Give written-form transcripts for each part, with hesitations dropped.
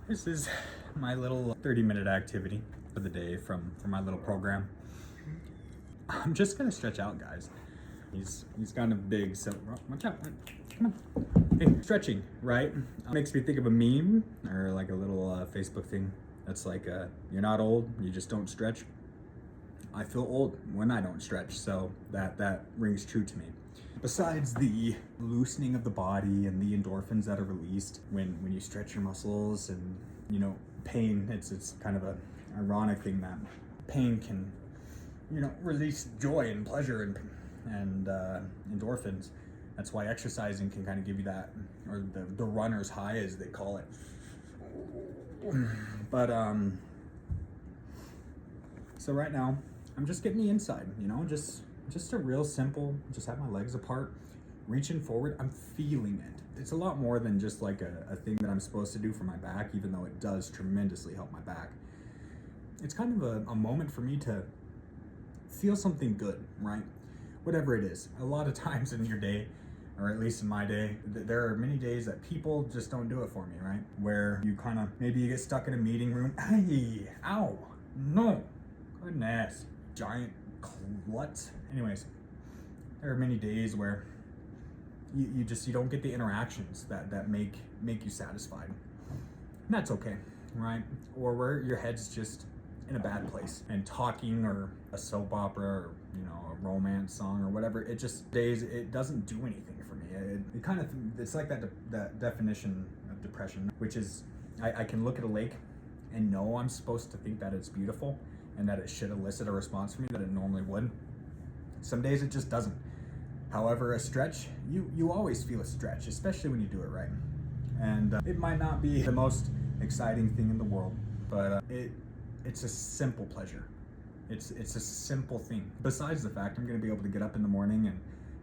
This is my little 30-minute activity for the day from my little program. I'm just gonna stretch out, guys. He's kind of big, so watch out. Come on. Hey, stretching, right? Makes me think of a meme or like a little Facebook thing that's like, you're not old, you just don't stretch. I feel old when I don't stretch, so that rings true to me. Besides the loosening of the body and the endorphins that are released when you stretch your muscles and, you know, pain, it's kind of a ironic thing that pain can, you know, release joy and pleasure and endorphins. That's why exercising can kind of give you that, or the runner's high as they call it. But so right now I'm just getting the inside, you know, just a real simple, just have my legs apart, reaching forward. I'm feeling it. It's a lot more than just like a thing that I'm supposed to do for my back, even though it does tremendously help my back. It's kind of a moment for me to feel something good, right? Whatever it is. A lot of times in your day, or at least in my day, there are many days that people just don't do it for me, right? Where you kind of, maybe you get stuck in a meeting room. Hey, ow, no, goodness, giant klutz. Anyways, there are many days where you don't get the interactions that make you satisfied. And that's okay, right? Or where your head's just in a bad place and talking, or a soap opera, or, you know, a romance song or whatever, it just it doesn't do anything for me. It kind of, it's like that definition of depression, which is I can look at a lake and know I'm supposed to think that it's beautiful and that it should elicit a response from me that it normally would. Some days it just doesn't. However, a stretch, you always feel a stretch, especially when you do it right. And it might not be the most exciting thing in the world, but it's a simple pleasure. It's a simple thing. Besides the fact I'm going to be able to get up in the morning and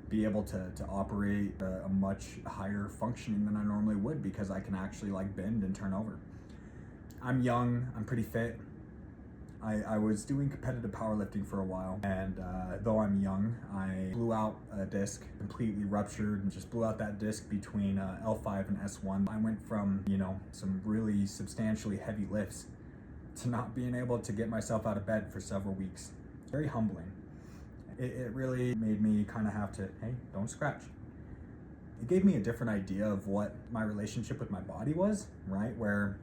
be able to operate a much higher functioning than I normally would, because I can actually like bend and turn over. I'm young, I'm pretty fit. I was doing competitive powerlifting for a while, and though I'm young, I blew out a disc, completely ruptured, and just blew out that disc between L5 and S1. I went from, you know, some really substantially heavy lifts to not being able to get myself out of bed for several weeks. Very humbling. It really made me kind of have to, hey, don't scratch. It gave me a different idea of what my relationship with my body was, right? Where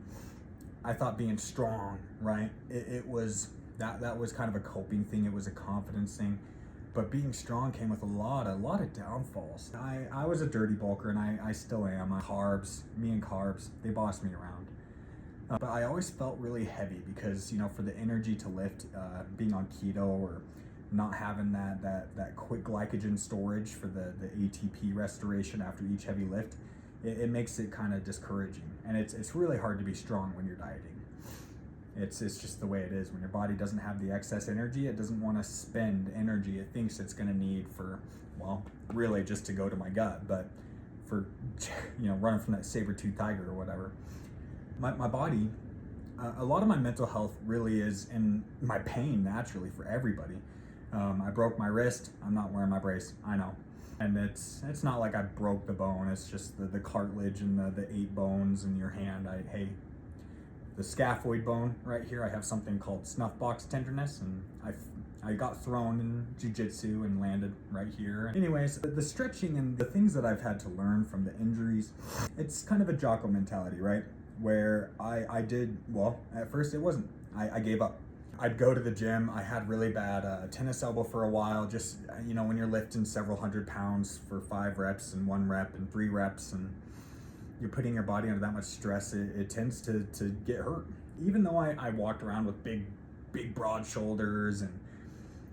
I thought being strong, right? It was, that was kind of a coping thing. It was a confidence thing. But being strong came with a lot of downfalls. I was a dirty bulker, and I still am. Me and carbs, they boss me around. But I always felt really heavy because, you know, for the energy to lift, being on keto or not having that quick glycogen storage for the ATP restoration after each heavy lift, it makes it kind of discouraging. And it's really hard to be strong when you're dieting. It's just the way it is. When your body doesn't have the excess energy, it doesn't want to spend energy it thinks it's going to need for, well, really just to go to my gut, but for, you know, running from that saber-toothed tiger or whatever. My body, a lot of my mental health really is in my pain naturally for everybody. I broke my wrist. I'm not wearing my brace. I know. And it's not like I broke the bone. It's just the cartilage and the 8 bones in your hand. The scaphoid bone right here, I have something called snuff box tenderness, and I got thrown in jiu-jitsu and landed right here. Anyways, the stretching and the things that I've had to learn from the injuries, it's kind of a Jocko mentality, right? Where I did, well, at first it wasn't. I gave up. I'd go to the gym. I had really bad tennis elbow for a while. Just, you know, when you're lifting several hundred pounds for 5 reps and 1 rep and 3 reps, and you're putting your body under that much stress, it tends to get hurt. Even though I walked around with big broad shoulders, and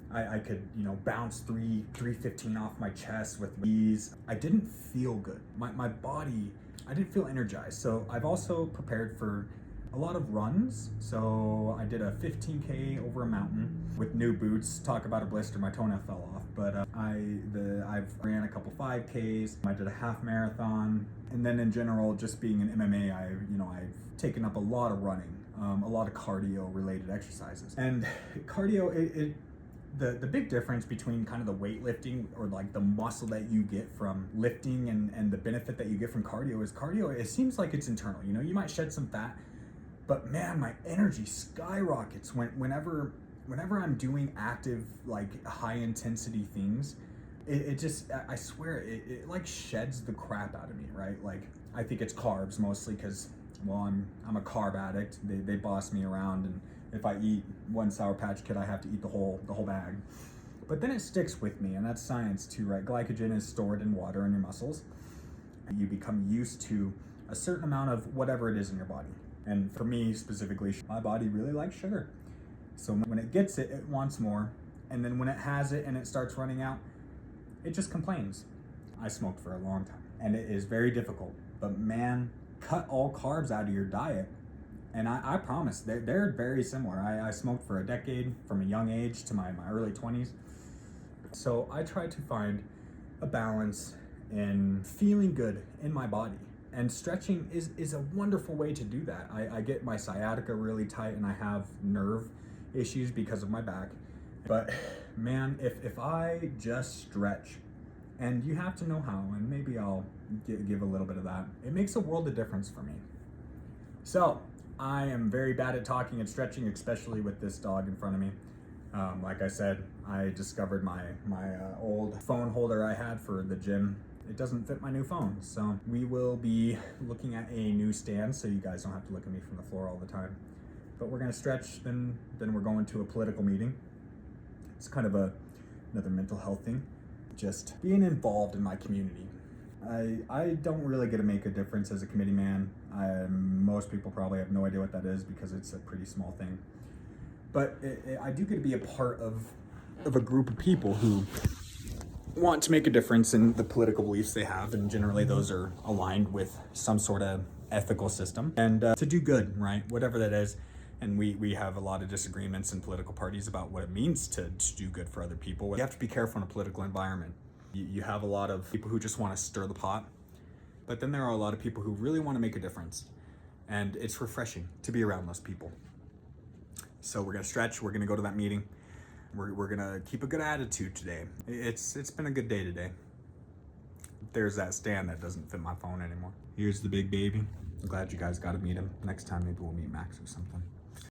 I could, you know, bounce 315 off my chest with ease, I didn't feel good. My body, I didn't feel energized. So I've also prepared for a lot of runs. So I did a 15K over a mountain with new boots. Talk about a blister, my toenail fell off. But I've ran a couple 5Ks. I did a half marathon. And then in general, just being an MMA, I've taken up a lot of running, a lot of cardio related exercises. And cardio, the big difference between kind of the weightlifting or like the muscle that you get from lifting and the benefit that you get from cardio is it seems like it's internal. You know, you might shed some fat, But man, my energy skyrockets whenever I'm doing active, like high intensity things. It just, I swear, it like sheds the crap out of me, right? Like, I think it's carbs mostly because, well, I'm a carb addict. They boss me around, and if I eat one Sour Patch Kid, I have to eat the whole bag. But then it sticks with me, and that's science too, right? Glycogen is stored in water in your muscles. You become used to a certain amount of whatever it is in your body. And for me specifically, my body really likes sugar. So when it gets it, it wants more. And then when it has it and it starts running out, it just complains. I smoked for a long time, and it is very difficult. But man, cut all carbs out of your diet. And I promise, they're very similar. I smoked for a decade, from a young age to my early 20s. So I try to find a balance in feeling good in my body. And stretching is a wonderful way to do that. I get my sciatica really tight, and I have nerve issues because of my back. But man, if I just stretch, and you have to know how, and maybe I'll give a little bit of that, it makes a world of difference for me. So I am very bad at talking and stretching, especially with this dog in front of me. Like I said, I discovered my old phone holder I had for the gym. It doesn't fit my new phone, so we will be looking at a new stand so you guys don't have to look at me from the floor all the time. But we're gonna stretch, then we're going to a political meeting. It's kind of another mental health thing. Just being involved in my community. I don't really get to make a difference as a committee man. Most people probably have no idea what that is because it's a pretty small thing. But I do get to be a part of a group of people who want to make a difference in the political beliefs they have, and generally those are aligned with some sort of ethical system, and to do good, right? Whatever that is. And we have a lot of disagreements in political parties about what it means to do good for other people. You have to be careful in a political environment. You have a lot of people who just want to stir the pot, but then there are a lot of people who really want to make a difference, and it's refreshing to be around those people. So we're gonna stretch, we're gonna go to that meeting. We're gonna keep a good attitude today. It's been a good day today. There's that stand that doesn't fit my phone anymore. Here's the big baby. I'm glad you guys got to meet him. Next time maybe we'll meet Max or something.